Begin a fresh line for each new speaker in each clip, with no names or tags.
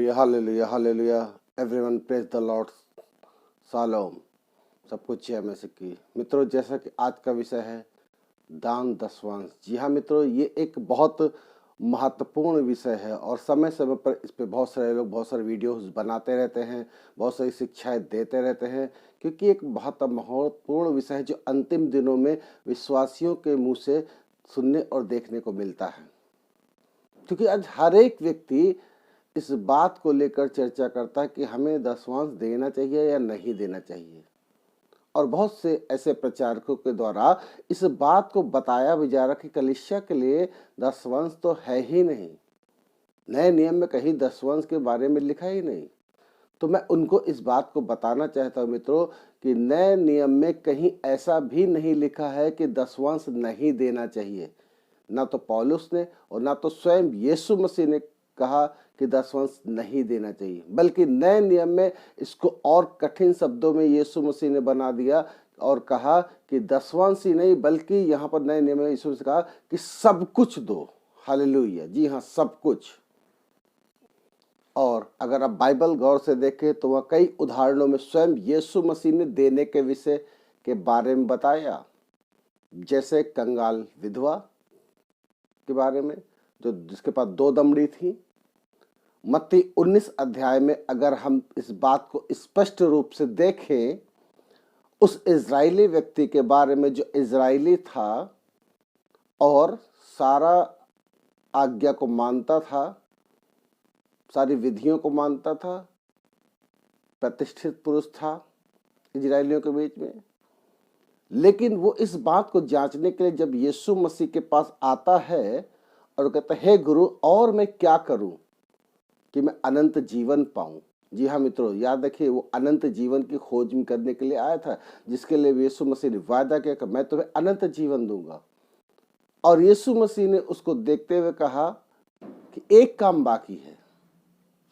Hallelujah hallelujah hallelujah. Everyone praise the Lord. Shalom. सब कुछ है में से की मित्रों, जैसा कि आज का विषय है दान दशवांश। जी हाँ मित्रों, ये एक बहुत महत्वपूर्ण विषय है और समय समय पर इस पे बहुत सारे लोग बहुत सारे वीडियोस बनाते रहते हैं, बहुत सारी शिक्षाएं देते रहते हैं, क्योंकि एक बहुत महत्वपूर्ण विषय है जो अंतिम दिनों में विश्वासियों के मुंह से सुनने और देखने को मिलता है। क्योंकि आज हर एक व्यक्ति इस बात को लेकर चर्चा करता है कि हमें दशवांश देना चाहिए या नहीं देना चाहिए, और बहुत से ऐसे प्रचारकों के द्वारा इस बात को बताया भी जा रहा कि कलीसिया के लिए दशवांश तो है ही नहीं। नए नियम में कहीं दशवांश के बारे में लिखा ही नहीं। तो मैं उनको इस बात को बताना चाहता हूँ मित्रों कि नए नियम में कहीं ऐसा भी नहीं लिखा है कि दशवांश नहीं देना चाहिए। ना तो पौलुस ने और ना तो स्वयं यीशु मसीह ने कहा कि दशवांश नहीं देना चाहिए, बल्कि नए नियम में इसको और कठिन शब्दों में यीशु मसीह ने बना दिया और कहा कि दशवांश ही नहीं, बल्कि यहाँ पर नए नियम में यीशु ने कहा कि सब कुछ दो। हालेलुया। जी हाँ, सब कुछ। और अगर आप बाइबल गौर से देखें तो वह कई उदाहरणों में स्वयं यीशु मसीह ने देने के विषय के बारे में बताया, जैसे कंगाल विधवा के बारे में जो जिसके पास 2 दमड़ी थी। मत्ती 19 अध्याय में अगर हम इस बात को स्पष्ट रूप से देखें, उस इजरायली व्यक्ति के बारे में जो इजरायली था और सारा आज्ञा को मानता था, सारी विधियों को मानता था, प्रतिष्ठित पुरुष था इजरायलियों के बीच में, लेकिन वो इस बात को जांचने के लिए जब यीशु मसीह के पास आता है और कहता है, हे गुरु, और मैं क्या करूं कि मैं अनंत जीवन पाऊं। जी हाँ मित्रों, याद रखिए, वो अनंत जीवन की खोज करने के लिए आया था, जिसके लिए यीशु मसीह ने वादा किया कि मैं तुम्हें अनंत जीवन दूंगा। और यीशु मसीह ने उसको देखते हुए कहा कि एक काम बाकी है।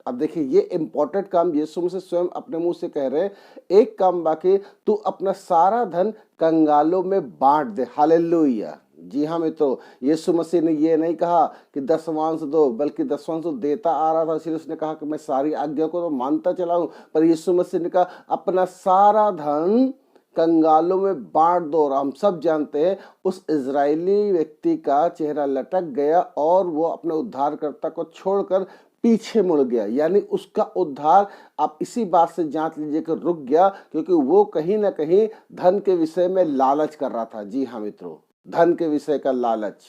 अब देखिए, ये इंपॉर्टेंट काम यीशु मसीह स्वयं अपने मुंह से कह रहे हैं, एक काम बाकी, तू अपना सारा धन कंगालों में बांट दे। हालेलुया। जी हाँ मित्रों, यीशु मसीह ने ये नहीं कहा कि दशवांश दो, बल्कि दशवांश तो देता आ रहा था, इसलिए उसने कहा कि मैं सारी आज्ञा को तो मानता चला हूं, पर यीशु मसीह ने कहा अपना सारा धन कंगालों में बांट दो। और हम सब जानते हैं उस इजरायली व्यक्ति का चेहरा लटक गया और वो अपने उद्धारकर्ता को छोड़कर पीछे मुड़ गया। यानी उसका उद्धार आप इसी बात से जांच लीजिए कि रुक गया, क्योंकि वो कहीं ना कहीं धन के विषय में लालच कर रहा था। जी हाँ मित्रों, धन के विषय का लालच,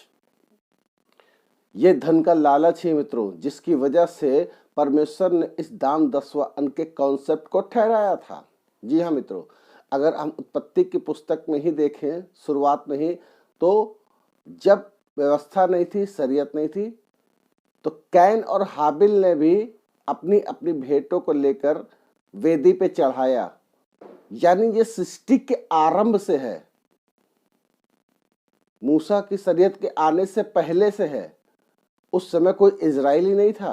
ये धन का लालच ही मित्रों जिसकी वजह से परमेश्वर ने इस दान दशवां के कॉन्सेप्ट को ठहराया था। जी हाँ मित्रों, अगर हम उत्पत्ति की पुस्तक में ही देखें, शुरुआत में ही, तो जब व्यवस्था नहीं थी, शरीयत नहीं थी, तो कैन और हाबिल ने भी अपनी अपनी भेंटों को लेकर वेदी पे चढ़ाया। यानी ये सृष्टि के आरंभ से है, मूसा की शरीयत के आने से पहले से है। उस समय कोई इजरायली नहीं था।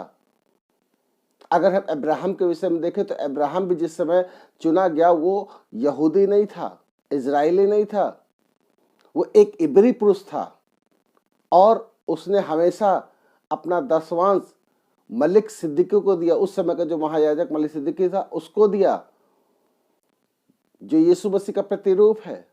अगर हम अब्राहम के विषय में देखें तो अब्राहम भी जिस समय चुना गया वो यहूदी नहीं था, इजरायली नहीं था, वो एक इब्री पुरुष था और उसने हमेशा अपना दशवांश मलिक सिद्दीकी को दिया। उस समय का जो महायाजक मलिक सिद्दीकी था उसको दिया, जो यीशु मसीह का प्रतिरूप है।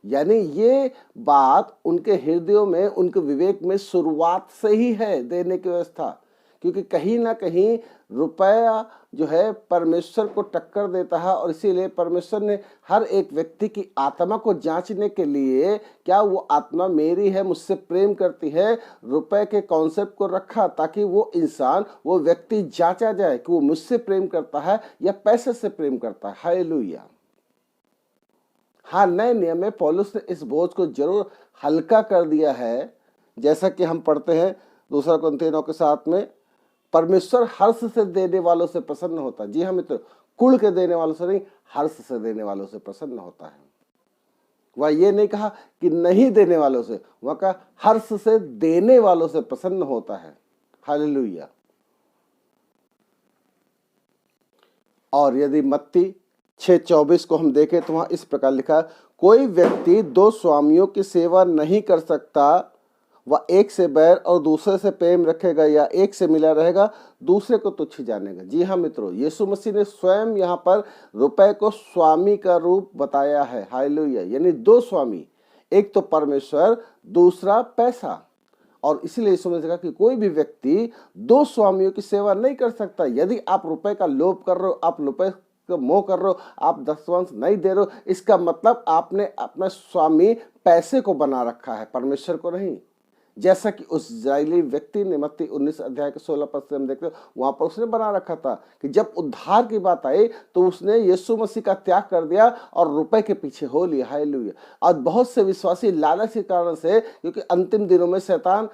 यानी ये बात उनके हृदयों में, उनके विवेक में शुरुआत से ही है देने की व्यवस्था, क्योंकि कहीं ना कहीं रुपया जो है परमेश्वर को टक्कर देता है, और इसीलिए परमेश्वर ने हर एक व्यक्ति की आत्मा को जांचने के लिए, क्या वो आत्मा मेरी है, मुझसे प्रेम करती है, रुपए के कॉन्सेप्ट को रखा, ताकि वो इंसान, वो व्यक्ति जांचा जाए कि वो मुझसे प्रेम करता है या पैसे से प्रेम करता है। हालेलुया। हाँ, नए नियम में पौलुस ने इस बोझ को जरूर हल्का कर दिया है, जैसा कि हम पढ़ते हैं 2 कुरिन्थियों 9 के 7 में, परमेश्वर हर्ष से देने वालों से प्रसन्न होता है। जी हाँ मित्र, कुल के देने वालों से नहीं, हर्ष से देने वालों से प्रसन्न होता है। वह ये नहीं कहा कि नहीं देने वालों से, वह कहा हर्ष से देने वालों से प्रसन्न होता है। हालेलुया। और यदि मत्ती 6:24 को हम देखें तो वहां इस प्रकार लिखा, कोई व्यक्ति 2 स्वामियों की सेवा नहीं कर सकता, वह एक से बैर और दूसरे से प्रेम रखेगा या एक से मिला रहेगा, दूसरे को तुच्छ जानेगा। जी हाँ मित्रों, यीशु मसीह ने स्वयं यहाँ पर रुपए को स्वामी का रूप बताया है। हालेलुया। यानी दो स्वामी, एक तो परमेश्वर, दूसरा पैसा। और इसीलिए यीशु मसीह ने कहा कि कोई भी व्यक्ति दो स्वामियों की सेवा नहीं कर सकता। यदि आप रुपए का लोभ कर रहे हो, आप रुपए का मोह कर रहे हो, आप दशवांश नहीं दे रहे हो, इसका मतलब आपने अपना स्वामी पैसे को बना रखा है, परमेश्वर को नहीं। जैसा कि उस इस्राएली व्यक्ति ने मत्ती 19 अध्याय के 16 पद से हम देखते हैं, वहां पर उसने बना रखा था कि जब उद्धार की बात आई तो उसने यीशु मसीह का त्याग कर दिया और रुपए के पीछे हो लिया। हालेलुया। आज बहुत से विश्वासी लालच के कारण से, क्योंकि अंतिम दिनों में शैतान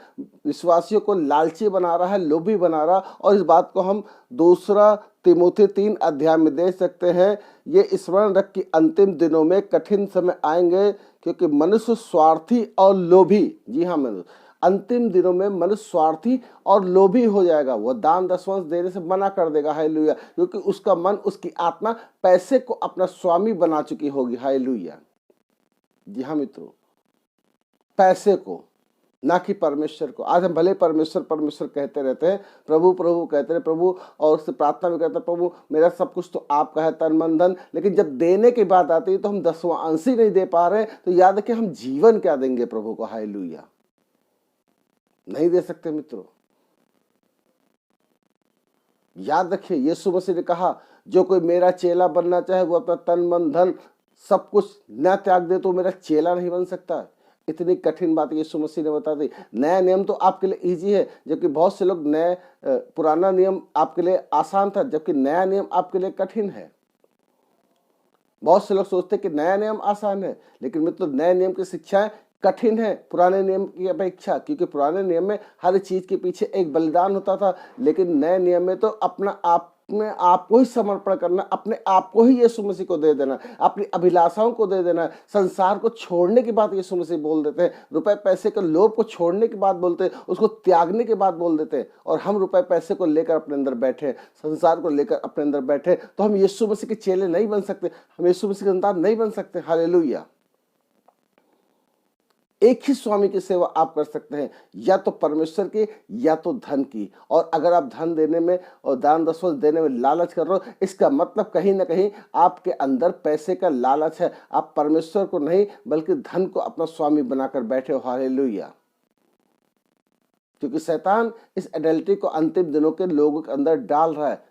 विश्वासियों को लालची बना रहा है, लोभी बना रहा, और इस बात को हम दूसरा तिमोथी 3 अध्याय में देख सकते हैं। ये स्मरण रख कि अंतिम दिनों में कठिन समय आएंगे, क्योंकि मनुष्य स्वार्थी और लोभी, जी हाँ मनुष्य, अंतिम दिनों में मनुष्य स्वार्थी और लोभी हो जाएगा। वह दान दशवांश देने से मना कर देगा। हालेलुया। क्योंकि उसका मन, उसकी आत्मा पैसे को अपना स्वामी बना चुकी होगी। हालेलुया। जी हाँ मित्रों, पैसे को, ना कि परमेश्वर को। आज हम भले परमेश्वर परमेश्वर कहते रहते हैं, प्रभु प्रभु कहते हैं प्रभु, और उससे प्रार्थना भी करते हैं, प्रभु मेरा सब कुछ तो आपका है, तन मन धन, लेकिन जब देने की बात आती है तो हम 10वां अंश ही नहीं दे पा रहे, तो याद रखिए हम जीवन क्या देंगे प्रभु को। हालेलुया। नहीं दे सकते मित्रों। याद रखिए, यीशु मसीह ने कहा जो कोई मेरा चेला बनना चाहे वो अपना तन मन धन सब कुछ न त्याग दे तो मेरा चेला नहीं बन सकता। इतनी कठिन बात यीशु मसीह ने बता दी। नया नियम तो आपके लिए इजी है, जबकि बहुत से लोग पुराना नियम आपके लिए आसान था, जबकि नया नियम आपके लिए कठिन है। बहुत से लोग सोचते हैं कि नया नियम आसान है, लेकिन मित्रों नए नियम की शिक्षाएं कठिन है पुराने नियम की अपेक्षा, क्योंकि पुराने नियम में हर चीज के पीछे एक बलिदान होता था, लेकिन नए नियम में तो अपना आप में आप को ही समर्पण करना, अपने आप को ही यीशु मसीह को दे देना, अपनी अभिलाषाओं को दे देना। संसार को छोड़ने की बात यीशु मसीह बोल देते हैं, रुपए पैसे के लोभ को छोड़ने की बात बोलते हैं, उसको त्यागने की बात बोल देते हैं। और हम रुपए पैसे को लेकर अपने अंदर बैठे, संसार को लेकर अपने अंदर बैठे, तो हम यीशु मसीह के चेले नहीं बन सकते, हम यीशु मसीह के संतान नहीं बन सकते। हालेलुया। एक ही स्वामी की सेवा आप कर सकते हैं, या तो परमेश्वर की या तो धन की। और अगर आप धन देने में और दान दशवांश देने में लालच कर रहे हो, इसका मतलब कहीं ना कहीं आपके अंदर पैसे का लालच है। आप परमेश्वर को नहीं बल्कि धन को अपना स्वामी बनाकर बैठे हो। हालेलुया। क्योंकि शैतान इस एडल्ट्री को अंतिम दिनों के लोगों के अंदर डाल रहा है।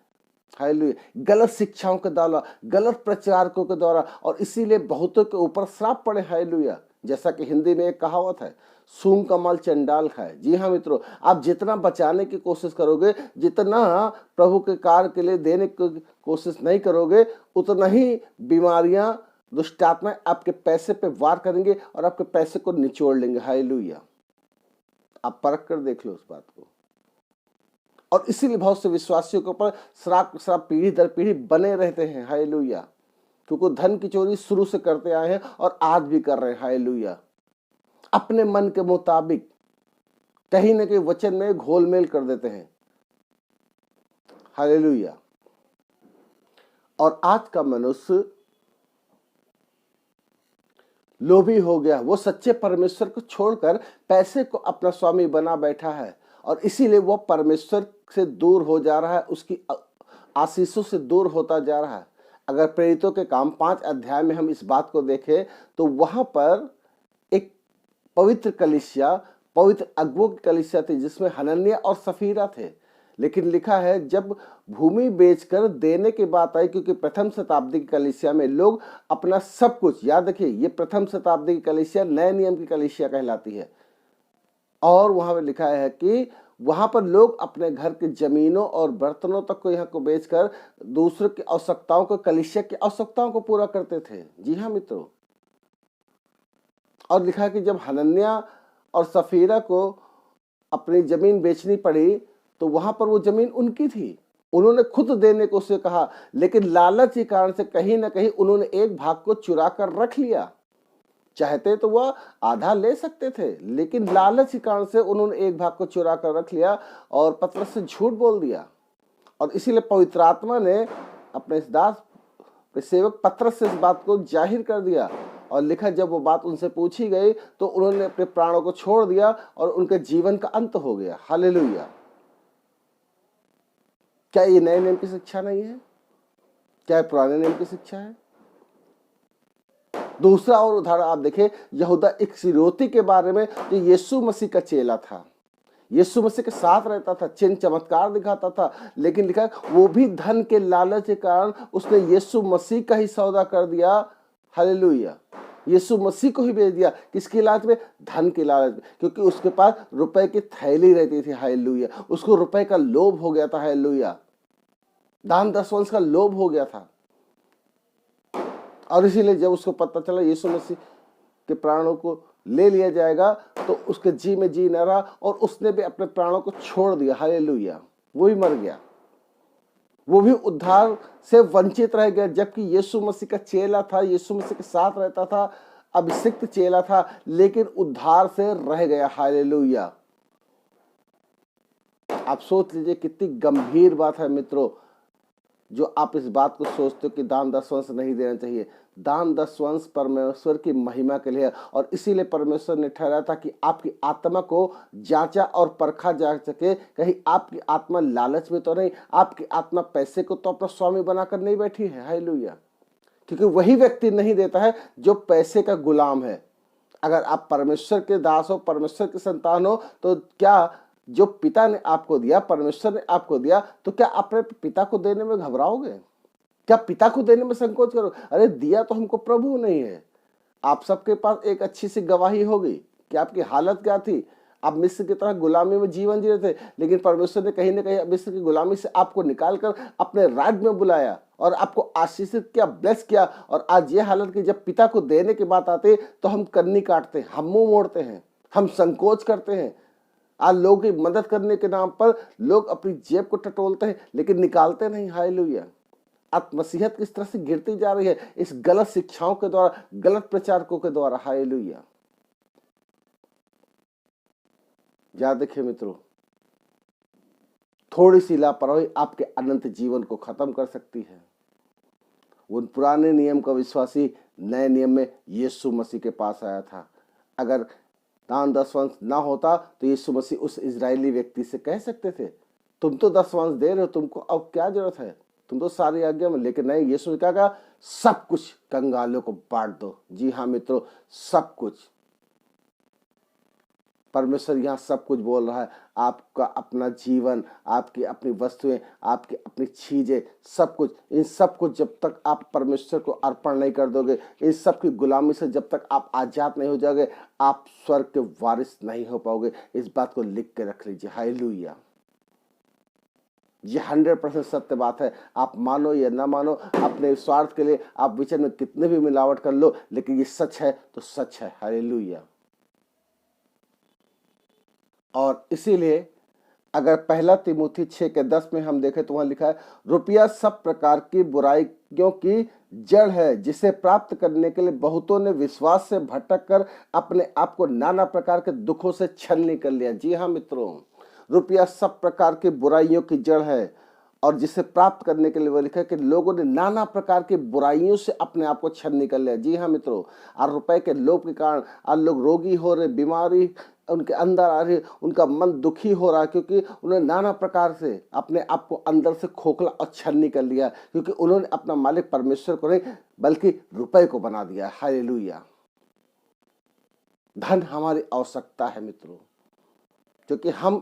हालेलुया। गलत शिक्षाओं के द्वारा, गलत प्रचारकों के द्वारा, और इसीलिए बहुतों के ऊपर श्राप पड़े। हालेलुया। जैसा कि हिंदी में एक कहावत है, सूंग का माल चंडाल खाए। जी हाँ मित्रों, आप जितना बचाने की कोशिश करोगे, जितना प्रभु के कार्य के लिए देने की कोशिश नहीं करोगे, उतना ही बीमारियां, दुष्टात्माएं आपके पैसे पे वार करेंगे और आपके पैसे को निचोड़ लेंगे। हालेलुया। आप परख कर देख लो उस बात को। और इसीलिए बहुत से विश्वासियों के ऊपर श्राप पीढ़ी दर पीढ़ी बने रहते हैं। हालेलुया। क्योंकि धन की चोरी शुरू से करते आए हैं और आज भी कर रहे हैं। हालेलुया। अपने मन के मुताबिक कहीं ना कहीं वचन में घोलमेल कर देते हैं। हालेलुया। और आज का मनुष्य लोभी हो गया, वो सच्चे परमेश्वर को छोड़कर पैसे को अपना स्वामी बना बैठा है, और इसीलिए वो परमेश्वर से दूर हो जा रहा है, उसकी आशीषों से दूर होता जा रहा है। अगर प्रेरितों के काम 5 अध्याय में हम इस बात को देखें तो वहां पर एक पवित्र कलीसिया, पवित्र अगुओं की कलीसिया थी, जिसमें हनन्याह और सफीरा थे। लेकिन लिखा है जब भूमि बेचकर देने की बात आई, क्योंकि प्रथम शताब्दी की कलीसिया में लोग अपना सब कुछ, याद रखिए ये प्रथम शताब्दी की कलीसिया नए नियम की कलीसिया कहलाती है, और वहां पर लिखा है कि वहां पर लोग अपने घर की जमीनों और बर्तनों तक को यहाँ को बेचकर दूसरों की आवश्यकताओं को, कलीसिया की आवश्यकताओं को पूरा करते थे। जी हाँ मित्रों। और लिखा है कि जब हनन्याह और सफीरा को अपनी जमीन बेचनी पड़ी तो वहां पर वो जमीन उनकी थी, उन्होंने खुद देने को उसे कहा, लेकिन लालच के कारण से कहीं ना कहीं उन्होंने एक भाग को चुरा कर रख लिया। चाहते तो वह आधा ले सकते थे, लेकिन लालच के कारण से उन्होंने एक भाग को चुरा कर रख लिया और पतरस से झूठ बोल दिया। और इसीलिए पवित्र आत्मा ने अपने इस दास सेवक पतरस से इस बात को जाहिर कर दिया, और लिखा जब वो बात उनसे पूछी गई तो उन्होंने अपने प्राणों को छोड़ दिया और उनके जीवन का अंत हो गया। हालेलुया। क्या ये नए नियम की शिक्षा नहीं है? क्या पुराने नियम की शिक्षा है? दूसरा और उदाहरण आप देखें, यहूदा इस्करियोती के बारे में, जो यीशु मसीह का चेला था, यीशु मसीह के साथ रहता था, चिन्ह चमत्कार दिखाता था, लेकिन लिखा है वो भी धन के लालच के कारण उसने यीशु मसीह का ही सौदा कर दिया। हालेलुया। यीशु मसीह को ही बेच दिया। किसकी लालच में? धन की लालच में, क्योंकि उसके पास रुपए की थैली रहती थी। हालेलुया। उसको रुपए का लोभ हो गया था। हालेलुया। दान दशवंश का लोभ हो गया था, और इसीलिए जब उसको पता चला यीशु मसीह के प्राणों को ले लिया जाएगा तो उसके जी में जी न रहा और उसने भी अपने प्राणों को छोड़ दिया। हालेलुया। वो भी मर गया, वो भी उद्धार से वंचित रह गया, जबकि यीशु मसीह का चेला था, यीशु मसीह के साथ रहता था, अभिषिक्त चेला था, लेकिन उद्धार से रह गया। हालेलुया। आप सोच लीजिए कितनी गंभीर बात है मित्रों, जो आप इस बात को सोचते हो कि दान दशवंश नहीं देना चाहिए। दान दशवंश परमेश्वर की महिमा के लिए है, और इसीलिए परमेश्वर ने ठहराया था कि आपकी आत्मा को जांचा और परखा जा सके, कहीं आपकी आत्मा लालच में तो नहीं, आपकी आत्मा पैसे को तो अपना स्वामी बनाकर नहीं बैठी है। हालेलुया। क्योंकि वही व्यक्ति नहीं देता है जो पैसे का गुलाम है। अगर आप परमेश्वर के दास हो, परमेश्वर के संतान हो, तो क्या जो पिता ने आपको दिया, परमेश्वर ने आपको दिया, तो क्या अपने पिता को देने में घबराओगे? क्या पिता को देने में संकोच करो? अरे दिया तो हमको प्रभु नहीं है। आप सबके पास एक अच्छी सी गवाही होगी कि आपकी हालत क्या थी। आप मिस्र की तरह गुलामी में जीवन जी रहे थे, लेकिन परमेश्वर ने कहीं ना कहीं मिस्र की गुलामी से आपको निकालकर अपने राज्य में बुलाया और आपको आशीषित किया, ब्लेस किया। और आज ये हालत की जब पिता को देने की बात आती तो हम कन्नी काटते हैं, हम मुंह मोड़ते हैं, हम संकोच करते हैं। आज लोगों की मदद करने के नाम पर लोग अपनी जेब को टटोलते हैं, लेकिन निकालते नहीं। हालेलुया। आत्मसीहत किस तरह से गिरती जा रही है इस गलत शिक्षाओं के द्वारा, गलत प्रचारकों के द्वारा। हालेलुया। याद रखिए मित्रों, थोड़ी सी लापरवाही आपके अनंत जीवन को खत्म कर सकती है। उन पुराने नियम का विश्वासी नए नियम में यीशु मसीह के पास आया था। अगर दान दशवंश ना होता तो यीशु मसीह उस इजरायली व्यक्ति से कह सकते थे, तुम तो दशवंश दे रहे हो, तुमको अब क्या जरूरत है, तुम तो सारी आज्ञा में। लेकिन नहीं, यीशु ने क्या कहा? सब कुछ कंगालों को बांट दो। जी हाँ मित्रों, सब कुछ। परमेश्वर यहाँ सब कुछ बोल रहा है। आपका अपना जीवन, आपकी अपनी वस्तुएं, आपकी अपनी चीजें, सब कुछ, इन सब को जब तक आप परमेश्वर को अर्पण नहीं कर दोगे, इन सब की गुलामी से जब तक आप आजाद नहीं हो जाओगे, आप स्वर्ग के वारिस नहीं हो पाओगे। इस बात को लिख के रख लीजिए। हालेलुया। ये 100% सत्य बात है। आप मानो या ना मानो, अपने स्वार्थ के लिए आप विचन में कितने भी मिलावट कर लो, लेकिन ये सच है तो सच है। हालेलुया। और इसीलिए अगर पहला तिमोथी 6:10 में हम देखें तो वहां लिखा है, रुपया सब प्रकार की बुराइयों की जड़ है, जिसे प्राप्त करने के लिए बहुतों ने विश्वास से भटक कर अपने आप को नाना प्रकार के दुखों से छलनी कर लिया। जी हाँ मित्रों, रुपया सब प्रकार की बुराइयों की जड़ है, और जिसे प्राप्त करने के लिए वो लिखा है कि लोगों ने नाना प्रकार की बुराइयों से अपने आप को छलनी कर लिया। जी हाँ मित्रों, और रुपए के लोभ के कारण आज लोग रोगी हो रहे, बीमारी उनके अंदर आ रही, उनका मन दुखी हो रहा है, क्योंकि उन्होंने नाना प्रकार से अपने आप को अंदर से खोखला और छलनी कर लिया, क्योंकि उन्होंने अपना मालिक परमेश्वर को नहीं बल्कि रुपए को बना दिया। हालेलुया। धन हमारी आवश्यकता है मित्रों, क्योंकि हम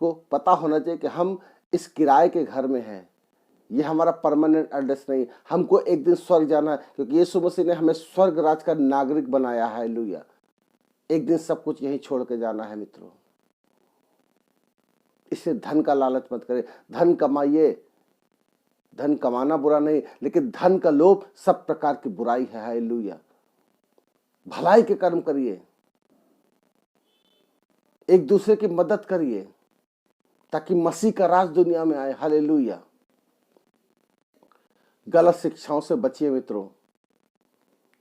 को पता होना चाहिए कि हम इस किराए के घर में हैं, ये हमारा परमानेंट एड्रेस नहीं। हमको एक दिन स्वर्ग जाना है, क्योंकि यीशु मसीह ने हमें स्वर्ग राज का नागरिक बनाया है। हालेलुया। एक दिन सब कुछ यहीं छोड़ के जाना है मित्रों। इससे धन का लालच मत करें। धन कमाइए, धन कमाना बुरा नहीं, लेकिन धन का लोभ सब प्रकार की बुराई है। हालेलुया। भलाई के कर्म करिए, एक दूसरे की मदद करिए, ताकि मसीह का राज दुनिया में आए। हालेलुया। गलत शिक्षाओं से बचिए मित्रों,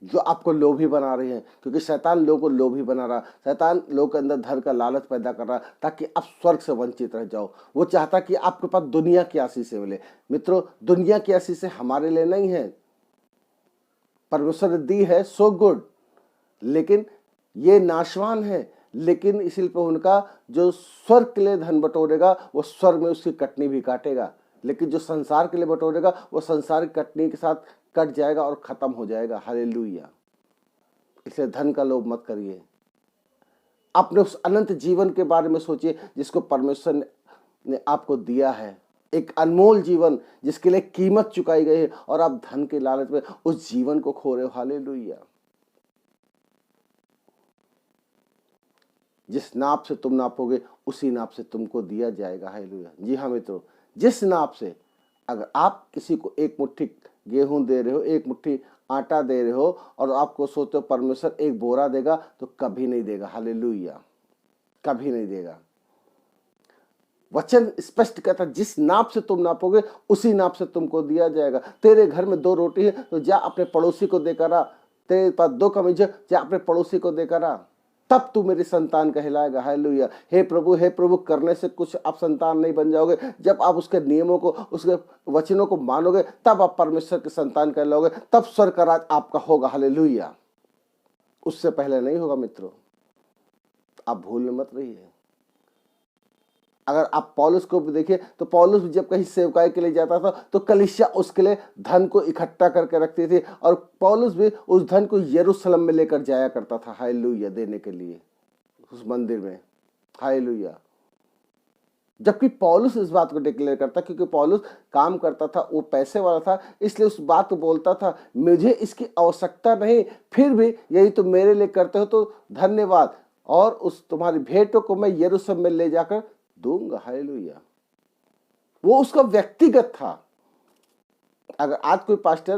जो आपको लोभी बना रही हैं, क्योंकि शैतान लोगों को लोभी बना रहा, शैतान लोगों के अंदर धन का लालच पैदा कर रहा, ताकि आप स्वर्ग से वंचित रह जाओ। वो चाहता कि आपके पास दुनिया की आशीष मिले। मित्रों, दुनिया की आशीष हमारे लिए नहीं है, परमेश्वर ने दी है, सो गुड, लेकिन ये नाशवान है, लेकिन इसीलिए पर उनका जो स्वर्ग के लिए धन बटोरेगा वो स्वर्ग में उसकी कटनी भी काटेगा, लेकिन जो संसार के लिए बटोरेगा वो संसार की कटनी के साथ कट जाएगा और खत्म हो जाएगा। हालेलुया। इसलिए धन का लोभ मत करिए, अपने उस अनंत जीवन के बारे में सोचिए जिसको परमेश्वर ने आपको दिया है, एक अनमोल जीवन जिसके लिए कीमत चुकाई गई है, और आप धन के लालच में उस जीवन को खो रहे हो। हालेलुया। जिस नाप से तुम नापोगे उसी नाप से तुमको दिया जाएगा। हालेलुया। जी हाँ मित्रों, जिस नाप से, अगर आप किसी को एक मुट्ठी गेहूं दे रहे हो, एक मुट्ठी आटा दे रहे हो, और आपको सोचते हो परमेश्वर एक बोरा देगा, तो कभी नहीं देगा। हालेलुया, कभी नहीं देगा। वचन स्पष्ट कहता है, जिस नाप से तुम नापोगे उसी नाप से तुमको दिया जाएगा। तेरे घर में 2 रोटी है तो जा अपने पड़ोसी को देकर आ, तेरे पास 2 कमीज है, जा अपने पड़ोसी को देकर आ, तब तू मेरी संतान कहलाएगा। हालेलुया। हे प्रभु करने से कुछ आप संतान नहीं बन जाओगे। जब आप उसके नियमों को, उसके वचनों को मानोगे, तब आप परमेश्वर की संतान कहलाओगे, तब स्वर्ग का राज आपका होगा। हालेलुया। उससे पहले नहीं होगा मित्रों, आप भूलने मत रहिए। अगर आप पौलुस को भी देखिए तो पौलुस जब कहीं सेवकाई के लिए जाता था तो कलीसिया उसके लिए धन को इकट्ठा करके रखती थी, और पौलुस भी उस धन को यरूशलेम में लेकर जाया करता था। हालेलुया, देने के लिए उस मंदिर में। हालेलुया। जबकि पौलुस इस बात को डिक्लेयर करता, क्योंकि पौलुस काम करता था, वो पैसे वाला था, इसलिए उस बात को बोलता था, मुझे इसकी आवश्यकता नहीं, फिर भी यही तो मेरे लिए करते हो तो धन्यवाद, और उस तुम्हारी भेंटों को मैं यरूशलेम में ले जाकर दूंगा। हालेलुया। वो उसका व्यक्तिगत था। अगर आज कोई पास्टर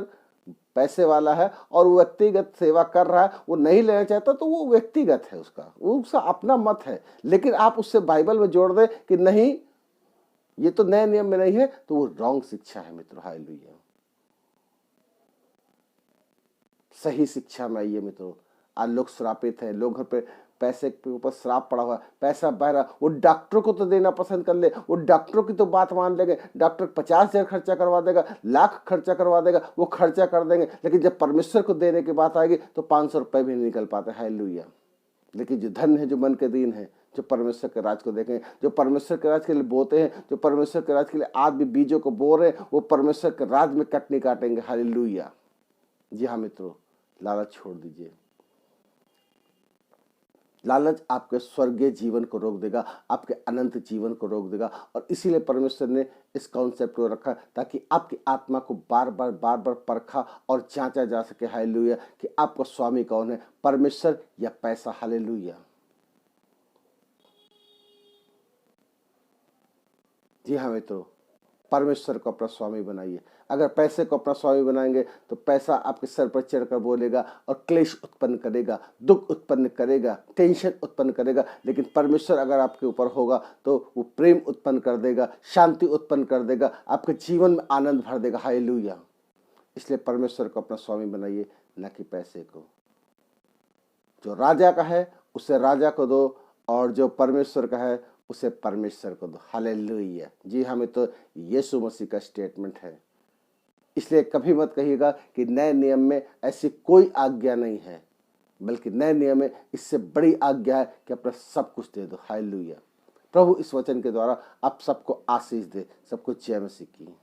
पैसे वाला है और वो व्यक्तिगत सेवा कर रहा है, वो नहीं लेना चाहता, तो वो व्यक्तिगत है, वो उसका अपना मत है। लेकिन आप उससे बाइबल में जोड़ दे कि नहीं, ये तो नए नियम में नहीं है, तो वो रॉन्ग शिक्षा है मित्रों। हालेलुया। सही शिक्षा में आइए मित्रों। आज लोग श्रापित हैं, लोग घर पे पैसे के ऊपर श्राप पड़ा हुआ है, पैसा बह रहा, वो डॉक्टर को तो देना पसंद कर ले, वो डॉक्टरों की तो बात मान लेंगे, डॉक्टर 50,000 खर्चा करवा देगा, लाख खर्चा करवा देगा, वो खर्चा कर देंगे, लेकिन जब परमेश्वर को देने की बात आएगी तो 500 रुपए भी नहीं निकल पाते। हालेलुया। लेकिन जो धन है, जो मन के दीन है, जो परमेश्वर के राज को देखें, जो परमेश्वर के राज के लिए बोते हैं, जो परमेश्वर के राज के लिए आज भी बीजों को बो रहे हैं, वो परमेश्वर के राज में कटनी काटेंगे। हालेलुया। जी हाँ मित्रों, लालच छोड़ दीजिए। लालच आपके स्वर्गीय जीवन को रोक देगा, आपके अनंत जीवन को रोक देगा, और इसीलिए परमेश्वर ने इस कॉन्सेप्ट को रखा, ताकि आपकी आत्मा को बार बार परखा और जांचा जा सके। हालेलुया। कि आपका स्वामी कौन है, परमेश्वर या पैसा। हालेलुया। जी हाँ मित्रों, परमेश्वर को अपना स्वामी बनाइए। अगर पैसे को अपना स्वामी बनाएंगे तो पैसा आपके सर पर चढ़कर बोलेगा और क्लेश उत्पन्न करेगा, दुख उत्पन्न करेगा, टेंशन उत्पन्न करेगा। लेकिन परमेश्वर अगर आपके ऊपर होगा तो वो प्रेम उत्पन्न कर देगा, शांति उत्पन्न कर देगा, आपके जीवन में आनंद भर देगा। हालेलुया। इसलिए परमेश्वर को अपना स्वामी बनाइए, न कि पैसे को। जो राजा का है उसे राजा को दो, और जो परमेश्वर का है उसे परमेश्वर को दो। हालेलुया। जी हमें तो यीशु मसीह का स्टेटमेंट है। इसलिए कभी मत कहिएगा कि नए नियम में ऐसी कोई आज्ञा नहीं है, बल्कि नए नियम में इससे बड़ी आज्ञा है कि अपना सब कुछ दे दो। हालेलुया। प्रभु इस वचन के द्वारा आप सबको आशीष दे। सबको जय मसीह की।